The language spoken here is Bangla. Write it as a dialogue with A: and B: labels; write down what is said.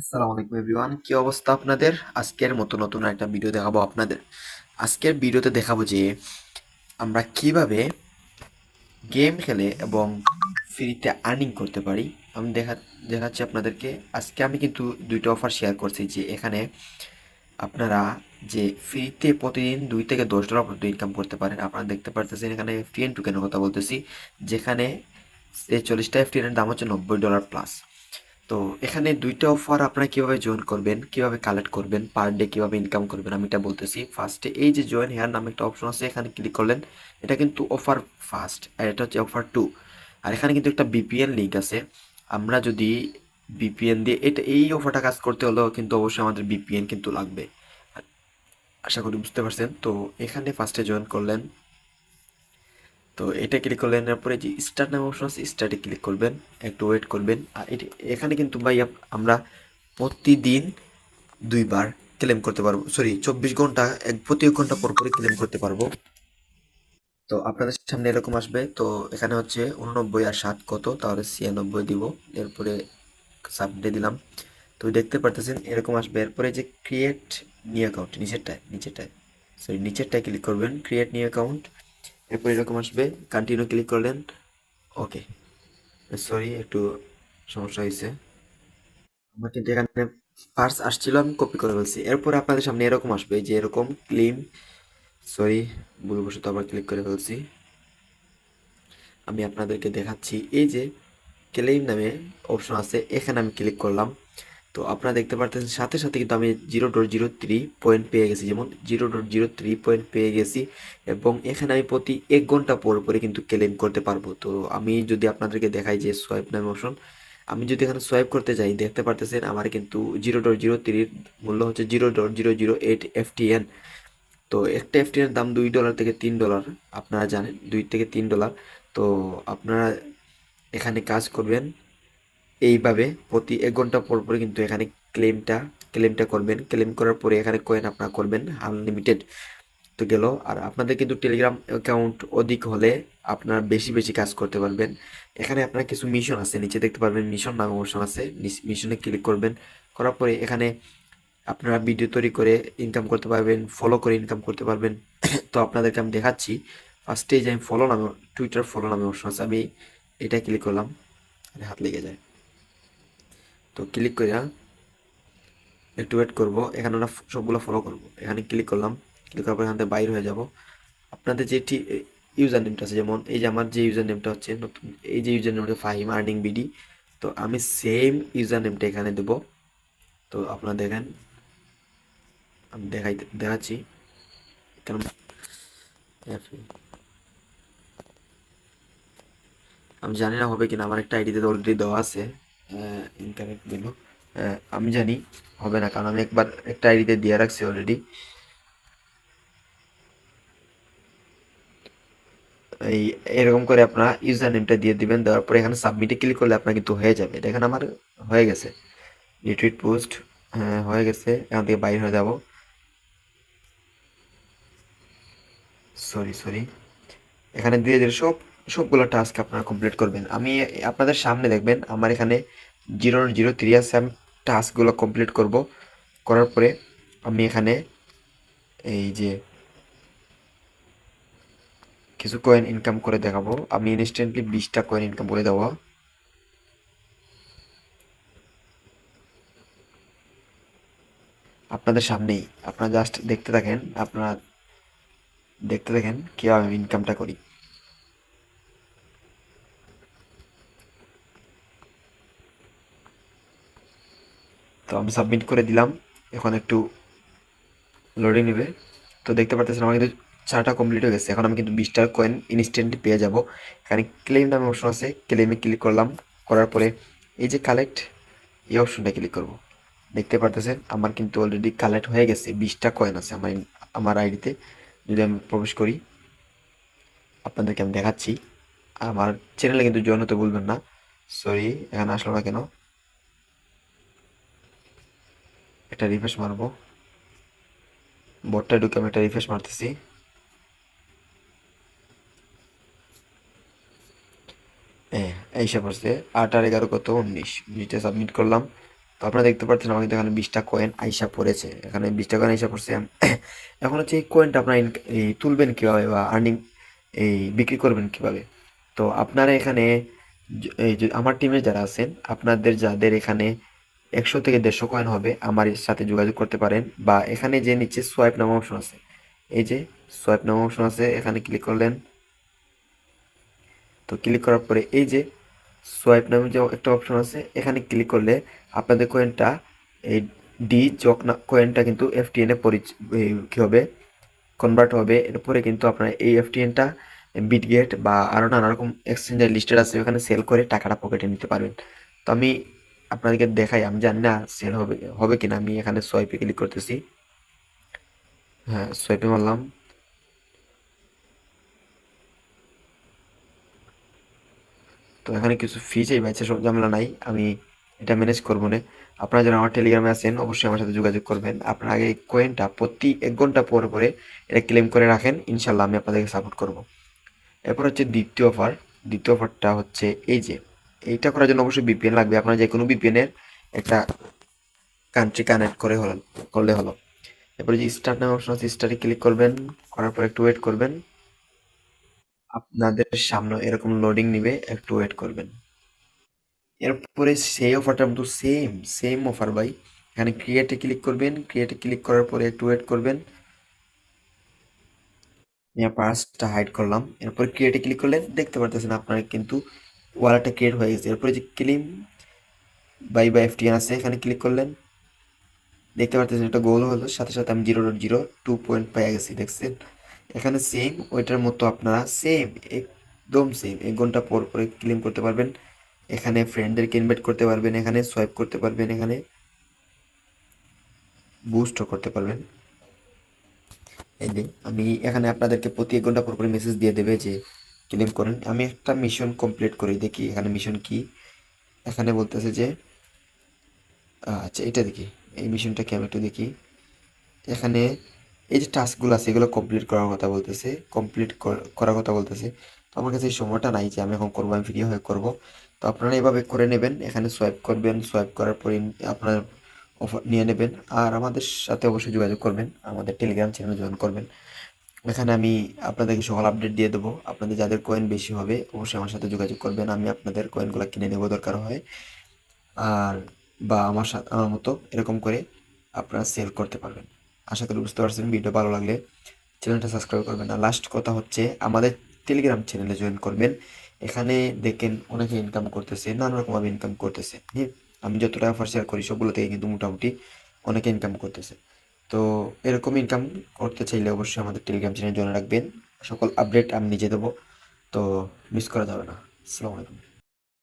A: আসসালামু আলাইকুম এভরিওয়ান, কি অবস্থা আপনাদের? আজকের মতো নতুন একটা ভিডিও দেখাবো আপনাদের। আজকের ভিডিওতে দেখাবো যে আমরা কিভাবে গেম খেলে এবং ফ্রিতে আর্নিং করতে পারি। আমি দেখাচ্ছি আপনাদেরকে। আজকে আমি কিন্তু দুইটা অফার শেয়ার করছি, যে এখানে আপনারা যে ফ্রিতে প্রতিদিন $2 থেকে $10 পর্যন্ত ইনকাম করতে পারেন। আপনারা দেখতে পারতেছেন এখানে FTN টোকেনের কথা বলতেছি, যেখানে 40টা FTN এর দাম হচ্ছে $90 প্লাস। তো এখানে দুইটা অফার আপনারা কিভাবে জয়েন করবেন, কিভাবে কালেক্ট করবেন, পার ডে কিভাবে ইনকাম করবেন, আমি এটা বলতেছি। ফার্স্টে এই যে জয়েন হেয়ার নামে একটা অপশন আছে, এখানে ক্লিক করলেন। এটা কিন্তু অফার ফার্স্ট, আর এটা হচ্ছে অফার টু। আর এখানে কিন্তু একটা বিপিএন লিঙ্ক আছে। আমরা যদি বিপিএন দিয়ে এই অফারটা কাজ করতে হলেও কিন্তু অবশ্যই আমাদের বিপিএন কিন্তু লাগবে। আশা করি বুঝতে পারছেন। তো এখানে ফার্স্টে জয়েন করলেন, তো এটা ক্লিক করলেন। এরপরে যে স্টার্ট নামে অপশন আছে, স্টার্টে ক্লিক করবেন, একটু ওয়েট করবেন। আর এখানে কিন্তু ভাই আমরা প্রতিদিন দুইবার ক্লেম করতে পারবো, সরি 24 ঘন্টা, প্রতি 1 ঘন্টা পর পরই ক্লেম করতে পারবো। তো আপনাদের সামনে এরকম আসবে। তো এখানে হচ্ছে 89 আর 7 কত, তাহলে 96 দিব। এরপরে সাবমিটে দিলাম। তো দেখতে পারতেছেন এরকম আসবে। এরপরে যে ক্রিয়েট নিউ অ্যাকাউন্ট, নিচেরটায় ক্লিক করবেন, ক্রিয়েট নিউ অ্যাকাউন্ট। এরপর এরকম আসবে, কন্টিনিউ ক্লিক করলেন। ওকে, সরি একটু সমস্যা হয়েছে। আমার কিন্তু এখানে ফার্স্ট আসছিল, আমি কপি করে ফেলছি। এরপর আপনাদের সামনে এরকম আসবে, যে এরকম ক্লেম, সরি ভুলবশত আবার ক্লিক করে ফেলছি। আমি আপনাদেরকে দেখাচ্ছি, এই যে ক্লেম নামে অপশন আছে, এখানে আমি ক্লিক করলাম। তো আপনারা দেখতে পারতেছেন সাথে সাথে কিন্তু আমি 0.03 পয়েন্ট পেয়ে গেছি, যেমন 0.03 পয়েন্ট পেয়ে গেছি। এবং এখানে আমি প্রতি 1 ঘন্টা পর পরে কিন্তু ক্লেম করতে পারবো। তো আমি যদি আপনাদেরকে দেখাই যে সোয়াইপ নামে অপশন, আমি যদি এখানে সোয়াইপ করতে যাই, দেখতে পারতেছেন আমার কিন্তু 0.03 মূল্য হচ্ছে 0.008 FTN। তো একটা এফটিএর দাম $2 থেকে $3, আপনারা জানেন, $2 থেকে $3। তো আপনারা এখানে কাজ করবেন এইভাবে, প্রতি 1 ঘন্টা পর পরে কিন্তু এখানে ক্লেমটা করবেন। ক্লেম করার পরে এখানে কয়েন আপনারা করবেন আনলিমিটেড। তো গেল। আর আপনাদের কিন্তু টেলিগ্রাম অ্যাকাউন্ট অধিক হলে আপনারা বেশি বেশি কাজ করতে পারবেন। এখানে আপনার কিছু মিশন আছে, নিচে দেখতে পারবেন মিশন নামে অপশন আছে, মিশনে ক্লিক করবেন। করার পরে এখানে আপনারা ভিডিও তৈরি করে ইনকাম করতে পারবেন, ফলো করে ইনকাম করতে পারবেন। তো আপনাদেরকে আমি দেখাচ্ছি। ফার্স্টে যে আমি ফলো নামে, টুইটার ফলো নামে অপশন আছে, আমি এটা ক্লিক করলাম, হাত লেগে যায়। তো ক্লিক করে একটু ওয়েট করবো, এখানে আমরা সবগুলো ফলো করবো। এখানে ক্লিক করলাম, ক্লিক করার পর এখান থেকে বাইর হয়ে যাব। আপনাদের যে ইউজার নেমটা আছে, যেমন এই যে আমার যে ইউজার নেমটা হচ্ছে নতুন, এই যে ইউজার নেমটা ফাহিম আর্নিং বিডি। তো আমি সেম ইউজার নেমটা এখানে দেবো। তো আপনারা দেখেন, আমি দেখাচ্ছি। কারণ আমি জানি না হবে কিনা, আমার একটা আইডিতে অলরেডি দেওয়া আছে ইনকারেক্ট দিল। আমি জানি হবে না, কারণ আমি একবার একটা আইডিতে দিয়ে রাখছি অলরেডি। এই এরকম করে আপনারা ইউজার নেমটা দিয়ে দিবেন। দেওয়ার পরে এখানে সাবমিটে ক্লিক করলে আপনার কিন্তু হয়ে যাবে। দেখেন আমার হয়ে গেছে, রিটুইট পোস্ট, হ্যাঁ হয়ে গেছে। এখান থেকে বাইরে হয়ে যাব, সরি। এখানে ধীরে ধীরে সবগুলো টাস্ক আপনারা কমপ্লিট করবেন। আমি আপনাদের সামনে দেখবেন আমার এখানে 0.03 আছে। আমি টাস্কগুলো কমপ্লিট করব। করার পরে আমি এখানে এই যে কিছু কয়েন ইনকাম করে দেখাবো। আমি ইনস্ট্যান্টলি 20টা কয়েন ইনকাম করে দেবো আপনাদের সামনেই। আপনারা জাস্ট দেখতে থাকেন, আপনারা দেখতে থাকেন কীভাবে আমি ইনকামটা করি। তো আমি সাবমিট করে দিলাম, এখন একটু লোডিং নেবে। তো দেখতে পারতেছেন আমার কিন্তু 4টা কমপ্লিট হয়ে গেছে। এখন আমি কিন্তু 20টা কয়েন ইনস্ট্যান্টলি পেয়ে যাব। এখানে ক্লেম নামে অপশন আছে, ক্লেমে ক্লিক করলাম। করার পরে এই যে কালেক্ট, এই অপশনটা ক্লিক করব। দেখতে পারতেছেন আমার কিন্তু অলরেডি কালেক্ট হয়ে গেছে, 20টা কয়েন আছে আমার আইডিতে। যদি আমি প্রবেশ করি, আপনাদেরকে আমি দেখাচ্ছি। আমার চ্যানেলে কিন্তু জয়েন হতে ভুলবেন না। সরি, এখানে আসলো না কেন, একটা রিফ্রেশ মারবো। বোর্ডটা ঢুকে আমি একটা রিফ্রেশ মারতেছি। হ্যাঁ, এইসব আসছে। 8 আর 11 কত, 19। 19টা সাবমিট করলাম। আপনারা দেখতে পাচ্ছেন আমার কিন্তু এখানে 20টা কয়েন আইসা পড়েছে, এখানে 20টা কয়েন আইসা পড়ছে। এখন হচ্ছে এই কয়েনটা আপনারা এই তুলবেন কীভাবে বা আর্নিং এই বিক্রি করবেন কিভাবে। তো আপনারা এখানে এই যে আমার টিমে যারা আছেন, আপনাদের যাদের এখানে 100 থেকে 150 কয়েন হবে আমার সাথে যোগাযোগ করতে পারেন, বা এখানে যে নিচে সোয়াইপ নামা অপশন আছে, এই যে সোয়াইপ নামা অপশন আছে, এখানে ক্লিক করলেন। তো ক্লিক করার পরে এই যে সোয়াইপ নামে যে একটা অপশন আছে, এখানে ক্লিক করলে আপনাদের কয়েনটা এই ডি জক না কয়েনটা কিন্তু এফটিএন এ কী হবে, কনভার্ট হবে। এরপরে কিন্তু আপনার এই এফটিএনটা বিটগেট বা আরও নানা রকম এক্সচেঞ্জের লিস্টেড আছে, ওখানে সেল করে টাকাটা পকেটে নিতে পারবেন। তো আমি আপনাদেরকে দেখাই, আমি জানি না সেল হবে হবে কিনা। আমি এখানে সোয়াইপে ক্লিক করতেছি, হ্যাঁ সোয়াইপে মারলাম। তো এখানে কিছু ফি চাইবে, আচ্ছা সব ঝামেলা নাই, আমি এটা ম্যানেজ করবো না। আপনারা যারা আমার টেলিগ্রামে আছেন অবশ্যই আমার সাথে যোগাযোগ করবেন। আপনারা আগে এই কয়েনটা প্রতি 1 ঘন্টা পরে পরে এটা ক্লেম করে রাখেন, ইনশাল্লাহ আমি আপনাদেরকে সাপোর্ট করব। এরপর হচ্ছে দ্বিতীয় অফার। দ্বিতীয় অফারটা হচ্ছে এই যে, এইটা করার জন্য অবশ্যই বিপিএন লাগবে। আপনার যে কোনো বিপিএনের একটা কান্ট্রি কানেক্ট করলে হলো। এরপরে যে স্টার্ট নামে অপশন আছে, স্টার্টে ক্লিক করবেন, করার পর একটু ওয়েট করবেন। আপনাদের সামনে এরকম লোডিং নিবে, একটু ওয়েট করবেন। এরপরে সেই অফারটার মতো সেম সেম অফার ভাই, এখানে ক্রিয়েটে ক্লিক করবেন, ক্রিয়েটে ক্লিক করার পরে একটু ওয়েট করবেন। আমি পার্সটা হাইড করলাম, এরপর ক্রিয়েটে ক্লিক করলে দেখতে পারতেছেন আপনার কিন্তু ওয়ালেটটা ক্রিয়েট হয়ে গেছে। এরপরে যে ক্লিম বাই এফটিএন আছে, এখানে ক্লিক করলেন, দেখতে পারতেছেন একটা গোল হলো, সাথে সাথে আমি 0.02 পয়েন্ট পেয়ে গেছি, দেখছেন। এখানে সেম ওইটার মতো আপনারা সেম একদম সেম 1 ঘন্টা পর পরে ক্লেম করতে পারবেন। এখানে ফ্রেন্ডদেরকে ইনভাইট করতে পারবেন, এখানে সোয়াইপ করতে পারবেন, এখানে বুস্টও করতে পারবেন। এই যে আমি এখানে আপনাদেরকে প্রতি 1 ঘন্টা পর পরে মেসেজ দিয়ে দেবে যে ক্লেম করেন। আমি একটা মিশন কমপ্লিট করি, দেখি এখানে মিশন কি। এখানে বলতেছে যে আচ্ছা এটা দেখি, এই মিশনটা কি আমি একটু দেখি। এখানে এই যে টাস্কগুলো আছে এগুলো কমপ্লিট করার কথা বলতেছে, করার কথা বলতেছে। তো আমার কাছে এই সময়টা নাই যে আমি এখন করবো, আমি ফ্রি হয়ে করবো। তো আপনারা এভাবে করে নেবেন, এখানে সোয়াইপ করবেন, সোয়াইপ করার পরে আপনার অফার নিয়ে নেবেন। আর আমাদের সাথে অবশ্যই যোগাযোগ করবেন, আমাদের টেলিগ্রাম চ্যানেল জয়েন করবেন। এখানে আমি আপনাদেরকে সকল আপডেট দিয়ে দেবো। আপনাদের যাদের কয়েন বেশি হবে অবশ্যই আমার সাথে যোগাযোগ করবেন, আমি আপনাদের কয়েনগুলো কিনে নেবো দরকার হয়। আর বা আমার মতো এরকম করে আপনারা সেল করতে পারবেন। আশা করি বুঝতে পারছেন। ভিডিও ভালো লাগলে চ্যানেলটা সাবস্ক্রাইব করবেন। আর লাস্ট কথা হচ্ছে আমাদের টেলিগ্রাম চ্যানেলে জয়েন করবেন। এখানে দেখেন অনেকে ইনকাম করতেছে, নানা রকমভাবে ইনকাম করতেছে। হ্যাঁ, আমি যতটা অফার শেয়ার করি সবগুলো থেকে কিন্তু মোটামুটি অনেকে ইনকাম করতেছে। তো এরকম ইনকাম করতে চাইলে অবশ্যই আমাদের টেলিগ্রাম চ্যানেল জয়েন রাখবেন। সকল আপডেট আমি নিজে দেবো, তো মিস করা যাবে না। আসসালামু আলাইকুম।